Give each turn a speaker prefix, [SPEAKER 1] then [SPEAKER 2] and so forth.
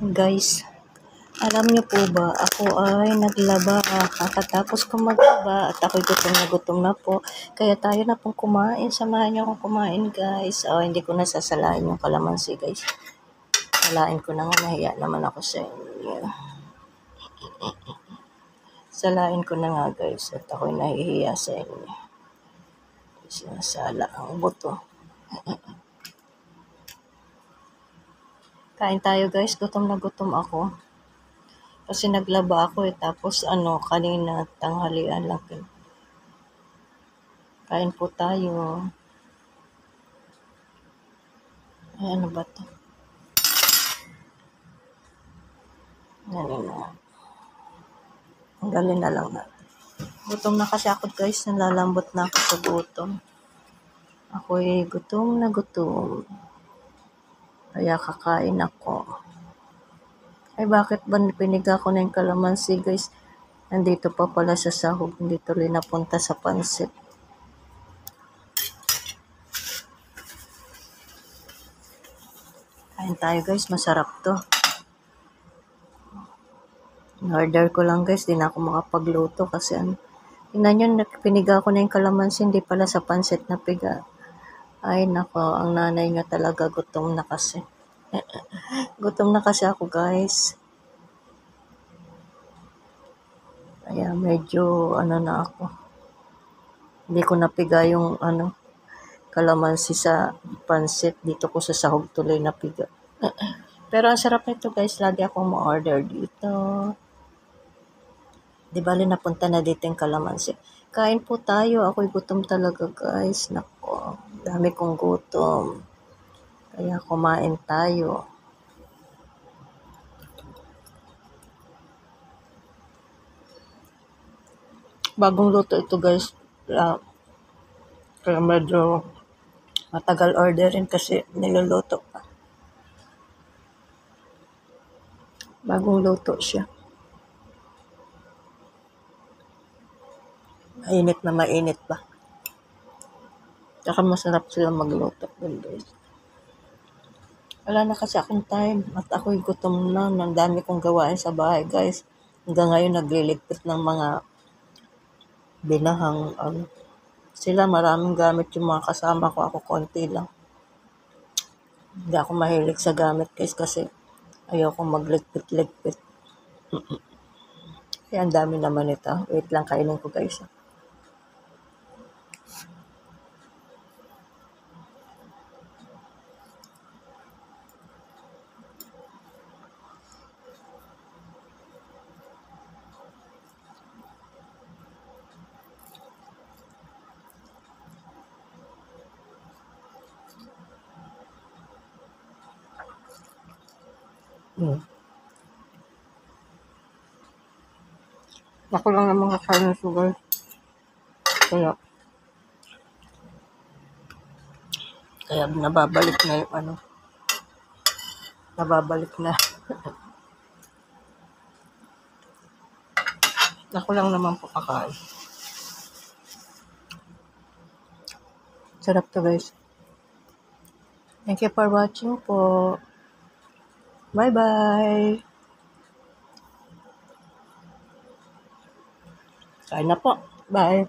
[SPEAKER 1] Guys, alam niyo po ba, ako ay naglaba. Kakatapos ko maglaba at ako'y gutom na po. Kaya tayo na pong kumain. Samahan niyo akong kumain, guys. Hindi ko nasasalain yung kalamansi, guys. Salain ko na nga, nahiya naman ako sa inyo. Salain ko na nga, guys, at ako'y nahihiya sa inyo. Sinasala ang buto. Kain tayo, guys. Gutom na gutom ako. Kasi naglaba ako tapos kanina tanghalian lang. Kain po tayo. Ay, ano ba to? Ang galing na lang natin. Gutom na kasi ako, guys. Nalalambot na ako sa gutom. Ako'y gutom na gutom. Kaya kakain ako. Ay, bakit ba piniga ko na yung kalamansi, guys? Nandito pa pala sa sahog. Hindi tuloy napunta sa pansit. Kain tayo, guys. Masarap to. In-order ko lang, guys. Di na ako makapagluto kasi tingnan nyo, piniga ko na yung kalamansi. Hindi pala sa pansit na piga. Ay, nako. Ang nanay nyo talaga gutom na kasi. Gutom na kasi ako, guys. Kaya medyo na ako. Hindi ko napiga yung kalamansi sa pansit. Dito ko sa sahog tuloy napiga. Pero ang sarap nito, guys. Lagi akong ma-order dito. Di bali napunta na dito yung kalamansi. Kain po tayo. Ako'y gutom talaga, guys. Nako. Dami kong gutom. Kaya kumain tayo. Bagong luto ito, guys. Kaya medyo matagal orderin kasi niluluto pa. Bagong luto siya. Mainit pa. Saka masarap sila magluto, guys. Wala na kasi akong time at ako'y gutom na. Ang dami kong gawain sa bahay, guys. Hanggang ngayon nagliligpit ng mga binahang sila maraming gamit yung mga kasama ko. Ako konti lang. Hindi ako mahilig sa gamit, guys, kasi ayoko magligpit-ligpit. Kaya ang dami naman ito. Wait lang, kainin ko, guys. Ako lang naman kakain ng sugar. Kaya nababalik na yung Nababalik na. Ako lang naman po kakain. Sarap to, guys. Thank you for watching po. Bye-bye. Kain na po. Bye.